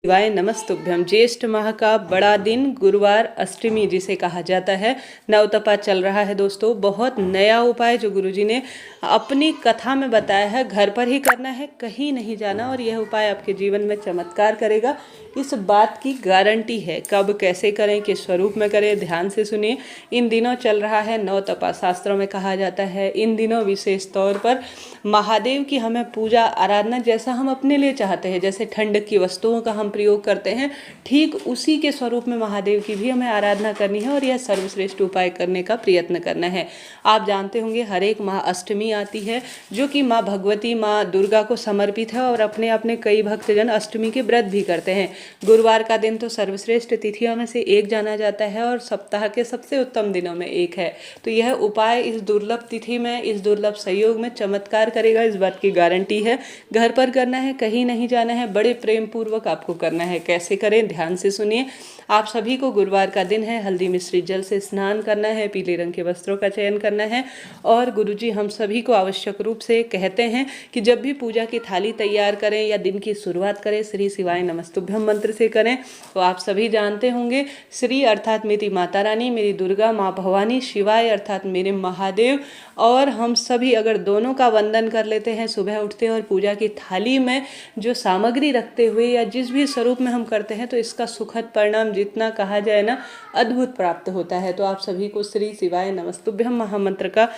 शिवाय नमस्तुभ्यम। ज्येष्ठ माह का बड़ा दिन गुरुवार अष्टमी जिसे कहा जाता है, नवतपा चल रहा है दोस्तों। बहुत नया उपाय जो गुरुजी ने अपनी कथा में बताया है, घर पर ही करना है, कहीं नहीं जाना, और यह उपाय आपके जीवन में चमत्कार करेगा, इस बात की गारंटी है। कब कैसे करें, किस स्वरूप में करें, ध्यान से सुनिए। इन दिनों चल रहा है नवतपा। शास्त्रों में कहा जाता है इन दिनों विशेष तौर पर महादेव की हमें पूजा आराधना जैसा हम अपने लिए चाहते हैं, जैसे ठंड की वस्तुओं का हम प्रयोग करते हैं, ठीक उसी के स्वरूप में महादेव की भी हमें आराधना करनी है और यह सर्वश्रेष्ठ उपाय करने का प्रयत्न करना है। आप जानते होंगे हर एक माह अष्टमी आती है जो कि माँ भगवती, माँ दुर्गा को समर्पित है, और अपने अपने कई भक्तजन अष्टमी के व्रत भी करते हैं। गुरुवार का दिन तो सर्वश्रेष्ठ तिथियों में से एक जाना जाता है और सप्ताह के सबसे उत्तम दिनों में एक है। तो यह उपाय इस दुर्लभ तिथि में, इस दुर्लभ संयोग में चमत्कार करेगा, इस बात की गारंटी है। घर पर करना है, कहीं नहीं जाना है, बड़े प्रेम पूर्वक आपको करना है। कैसे करें, ध्यान से सुनिए। आप सभी को गुरुवार का दिन है, हल्दी मिश्रित जल से स्नान करना है, पीले रंग के वस्त्रों का चयन करना है, और गुरुजी हम सभी को आवश्यक रूप से कहते हैं कि जब भी पूजा की थाली तैयार करें या दिन की शुरुआत करें, श्री शिवाय नमस्तुभ्यम मंत्र से करें। तो आप सभी जानते होंगे श्री अर्थात मेरी माता रानी, मेरी दुर्गा माँ भवानी, शिवाय अर्थात मेरे महादेव, और हम सभी अगर दोनों का वंदन कर लेते हैं सुबह उठते और पूजा की थाली में जो सामग्री रखते हुए या जिस भी स्वरूप में हम करते हैं, तो इसका सुखद परिणाम जितना कहा जाए ना, अद्भुत प्राप्त होता है। तो आप सभी को श्री शिवाय नमस्तुभ्यम महामंत्र का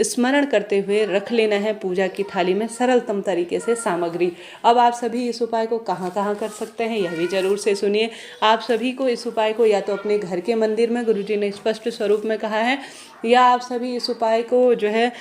स्मरण करते हुए रख लेना है पूजा की थाली में सरलतम तरीके से सामग्री। अब आप सभी इस उपाय को कहाँ कहाँ कर सकते हैं, यह भी जरूर से सुनिए। आप सभी को इस उपाय को या तो अपने घर के मंदिर में, गुरुजी ने स्पष्ट स्वरूप में कहा है, या आप सभी इस उपाय को जो है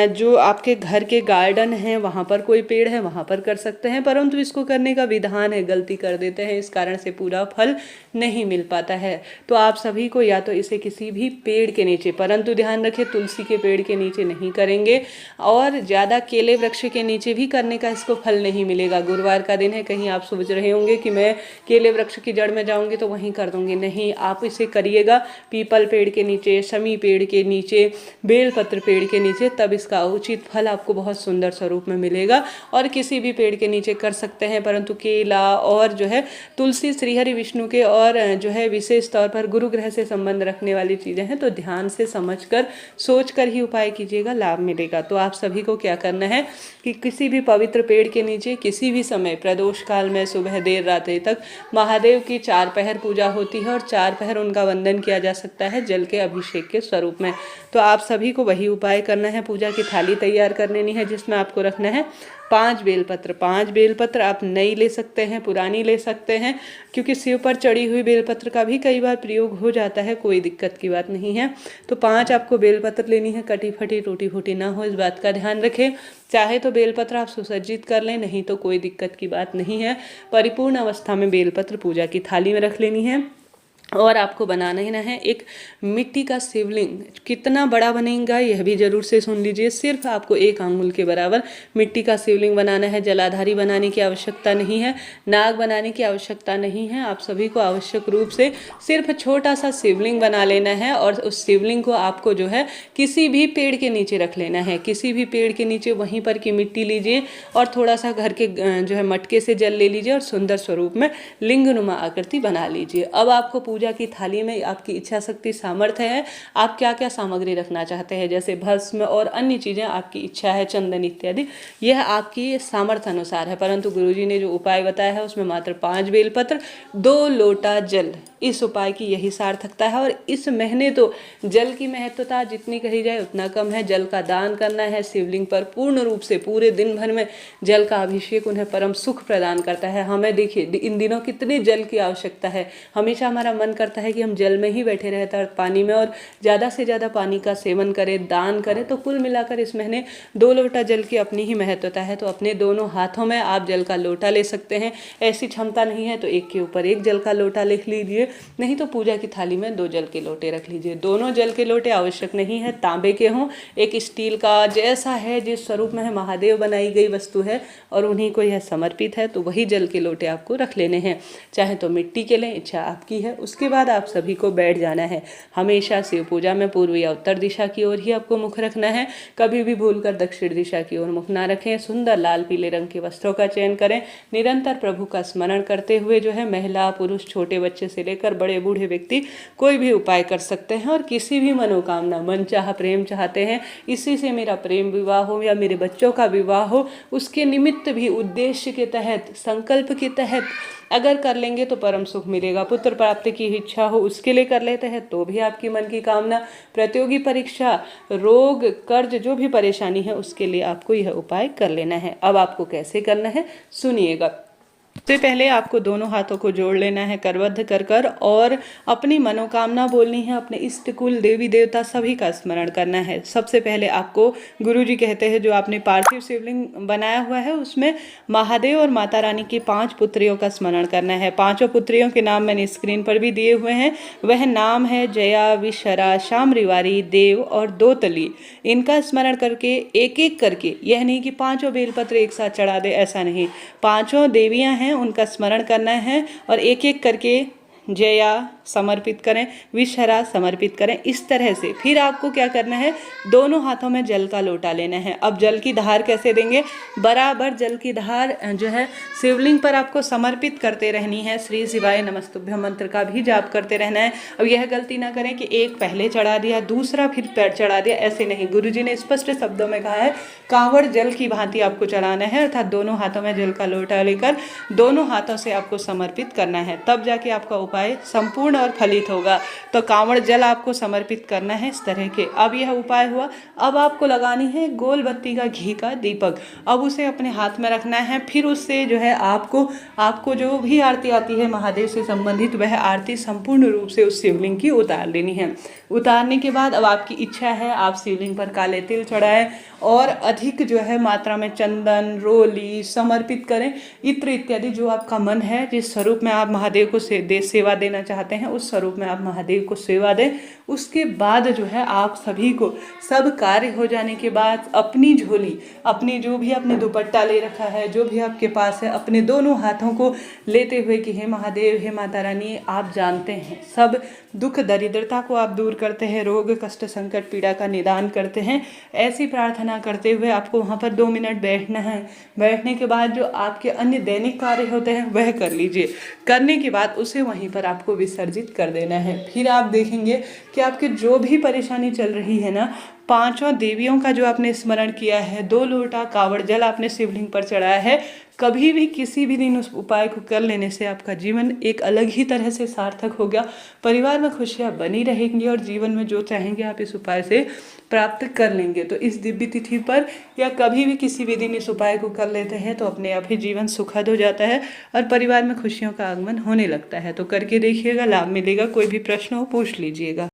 जो आपके घर के गार्डन हैं वहाँ पर कोई पेड़ है वहाँ पर कर सकते हैं। परंतु इसको करने का विधान है, गलती कर देते हैं, इस कारण से पूरा फल नहीं मिल पाता है। तो आप सभी को या तो इसे किसी भी पेड़ के नीचे, परंतु ध्यान रखें तुलसी के पेड़ के नीचे नहीं करेंगे, और ज़्यादा केले वृक्ष के नीचे भी करने का इसको फल नहीं मिलेगा। गुरुवार का दिन है, कहीं आप सोच रहे होंगे कि मैं केले वृक्ष की जड़ में जाऊंगी तो वहीं कर दूंगी, नहीं, आप इसे करिएगा पीपल पेड़ के नीचे, शमी पेड़ के नीचे, बेलपत्र पेड़ के नीचे, तब इसका उचित फल आपको बहुत सुंदर स्वरूप में मिलेगा। और किसी भी पेड़ के नीचे कर सकते हैं, परंतु केला और जो है तुलसी श्रीहरि विष्णु के और जो है विशेष तौर पर गुरु ग्रह से संबंध रखने वाली चीज़ें हैं, तो ध्यान से समझकर सोचकर ही उपाय कीजिएगा, लाभ मिलेगा। तो आप सभी को क्या करना है कि किसी भी पवित्र पेड़ के नीचे किसी भी समय प्रदोष काल में सुबह देर रात तक महादेव की 4 पहर पूजा होती है और 4 पहर उनका वंदन किया जा सकता है जल के अभिषेक के स्वरूप में। तो आप सभी को वही उपाय करना है। पूजा की थाली तैयार कर लेनी है जिसमें आपको रखना है 5 बेलपत्र। 5 बेलपत्र आप नई ले सकते हैं, पुरानी ले सकते हैं, क्योंकि शिव पर चढ़ी हुई बेलपत्र का भी कई बार प्रयोग हो जाता है, कोई दिक्कत की बात नहीं है। तो 5 आपको बेलपत्र लेनी है, कटी फटी टूटी फूटी ना हो, इस बात का ध्यान रखें। चाहे तो बेलपत्र आप सुसज्जित कर लें, नहीं तो कोई दिक्कत की बात नहीं है। परिपूर्ण अवस्था में बेलपत्र पूजा की थाली में रख लेनी है। और आपको बनाना ही ना है एक मिट्टी का शिवलिंग। कितना बड़ा बनेगा यह भी जरूर से सुन लीजिए। सिर्फ आपको 1 आंगुल के बराबर मिट्टी का शिवलिंग बनाना है। जलाधारी बनाने की आवश्यकता नहीं है, नाग बनाने की आवश्यकता नहीं है। आप सभी को आवश्यक रूप से सिर्फ छोटा सा शिवलिंग बना लेना है, और उस शिवलिंग को आपको जो है किसी भी पेड़ के नीचे रख लेना है। किसी भी पेड़ के नीचे वहीं पर की मिट्टी लीजिए और थोड़ा सा घर के जो है मटके से जल ले लीजिए और सुंदर स्वरूप में लिंगनुमा आकृति बना लीजिए। अब आपको पूजा की थाली में आपकी इच्छा शक्ति सामर्थ्य है, आप क्या क्या सामग्री रखना चाहते हैं, जैसे भस्म और अन्य चीजें आपकी इच्छा है, चंदन इत्यादि, यह आपकी सामर्थ्य अनुसार है। परंतु गुरुजी ने जो उपाय बताया है उसमें मात्र 5 बेलपत्र, 2 लोटा जल, इस उपाय की यही सार्थकता है। और इस महीने तो जल की महत्वता जितनी कही जाए उतना कम है। जल का दान करना है, शिवलिंग पर पूर्ण रूप से पूरे दिन भर में जल का अभिषेक उन्हें परम सुख प्रदान करता है। हमें देखिए इन दिनों कितनी जल की आवश्यकता है, हमेशा हमारा मन करता है कि हम जल में ही बैठे रहते हैं, पानी में, और ज़्यादा से ज़्यादा पानी का सेवन करें, दान करें। तो कुल मिलाकर इस महीने 2 लोटा जल की अपनी ही महत्वता है। तो अपने दोनों हाथों में आप जल का लोटा ले सकते हैं। ऐसी क्षमता नहीं है तो एक के ऊपर एक जल का लोटा लिख लीजिए, नहीं तो पूजा की थाली में 2 जल के लोटे रख लीजिए। दोनों जल के लोटे आवश्यक नहीं है तांबे के हों, एक स्टील का जैसा है, जिस स्वरूप में है महादेव बनाई गई वस्तु है और उन्हीं को यह समर्पित है, तो वही जल के लोटे आपको रख लेने हैं। चाहे तो मिट्टी के लें, इच्छा आपकी है, उस उसके बाद आप सभी को बैठ जाना है। हमेशा शिव पूजा में पूर्व या उत्तर दिशा की ओर ही आपको मुख रखना है, कभी भी भूलकर दक्षिण दिशा की ओर मुख ना रखें। सुंदर लाल पीले रंग के वस्त्रों का चयन करें। निरंतर प्रभु का स्मरण करते हुए जो है महिला पुरुष छोटे बच्चे से लेकर बड़े बूढ़े व्यक्ति कोई भी उपाय कर सकते हैं और किसी भी मनोकामना मनचाहा प्रेम चाहते हैं, इसी से मेरा प्रेम विवाह हो या मेरे बच्चों का विवाह हो, उसके निमित्त भी उद्देश्य के तहत संकल्प के तहत अगर कर लेंगे तो परम सुख मिलेगा। पुत्र प्राप्ति की इच्छा हो उसके लिए कर लेते हैं तो भी आपकी मन की कामना, प्रतियोगी परीक्षा, रोग, कर्ज, जो भी परेशानी है उसके लिए आपको यह उपाय कर लेना है। अब आपको कैसे करना है सुनिएगा। सबसे पहले आपको दोनों हाथों को जोड़ लेना है करबद्ध कर कर और अपनी मनोकामना बोलनी है। अपने इष्ट कुल देवी देवता सभी का स्मरण करना है। सबसे पहले आपको गुरुजी कहते हैं जो आपने पार्थिव शिवलिंग बनाया हुआ है उसमें महादेव और माता रानी की 5 पुत्रियों का स्मरण करना है। 5 पुत्रियों के नाम मैंने स्क्रीन पर भी दिए हुए हैं। वह नाम है जया, विशरा, शामरिवारी, देव और दोतली। इनका स्मरण करके एक एक करके, यह नहीं कि 5 बेलपत्र एक साथ चढ़ा दे, ऐसा नहीं, 5 देवियां हैं उनका स्मरण करना है और एक एक करके जया समर्पित करें, विशरा समर्पित करें, इस तरह से। फिर आपको क्या करना है, दोनों हाथों में जल का लोटा लेना है। अब जल की धार कैसे देंगे, बराबर जल की धार जो है शिवलिंग पर आपको समर्पित करते रहनी है। श्री शिवाय नमस्तुभ्यं मंत्र का भी जाप करते रहना है। अब यह गलती ना करें कि एक पहले चढ़ा दिया दूसरा फिर पैर चढ़ा दिया, ऐसे नहीं। गुरुजी ने स्पष्ट शब्दों में कहा है कांवड़ जल की भांति आपको चढ़ाना है, अर्थात दोनों हाथों में जल का लोटा लेकर दोनों हाथों से आपको समर्पित करना है, तब जाके आपका उपाय संपूर्ण और फलित होगा। तो कांवड़ जल आपको समर्पित करना है इस तरह के। अब यह उपाय हुआ। अब आपको लगानी है गोल बत्ती का घी का दीपक। अब उसे अपने हाथ में रखना है। फिर उससे जो है आपको जो भी आरती आती है महादेव से संबंधित, वह आरती संपूर्ण रूप से उस शिवलिंग की उतार लेनी है। उतारने के बाद अब आपकी इच्छा है आप शिवलिंग पर काले तिल चढ़ाएं और अधिक जो है मात्रा में चंदन, रोली समर्पित करें, इत्र इत्यादि जो आपका मन है, जिस स्वरूप में आप महादेव को सेवा देना चाहते हैं उस स्वरूप में आप महादेव को सेवा दें। उसके बाद जो है आप सभी को सब कार्य हो जाने के बाद अपनी झोली, अपनी जो भी आपने दुपट्टा ले रखा है, जो भी आपके पास है, अपने दोनों हाथों को लेते हुए कि हे महादेव, हे माता रानी, आप जानते हैं सब दुख दरिद्रता को आप दूर करते हैं, रोग कष्ट संकट पीड़ा का निदान करते हैं। ऐसी प्रार्थना करते हुए आपको वहाँ पर 2 मिनट बैठना है। बैठने के बाद जो आपके अन्य दैनिक कार्य होते हैं वह कर लीजिए। करने के बाद उसे वहीं पर आपको विसर्जित कर देना है। फिर आप देखेंगे कि आपके जो भी परेशानी चल रही है ना, 5 देवियों का जो आपने स्मरण किया है, 2 लोटा कावड़ जल आपने शिवलिंग पर चढ़ाया है, कभी भी किसी भी दिन उस उपाय को कर लेने से आपका जीवन एक अलग ही तरह से सार्थक हो गया। परिवार में खुशियाँ बनी रहेंगी और जीवन में जो चाहेंगे आप इस उपाय से प्राप्त कर लेंगे। तो इस दिव्य तिथि पर या कभी भी किसी भी दिन इस उपाय को कर लेते हैं तो अपने आप ही जीवन सुखद हो जाता है और परिवार में खुशियों का आगमन होने लगता है। तो करके देखिएगा, लाभ मिलेगा। कोई भी प्रश्न हो पूछ लीजिएगा।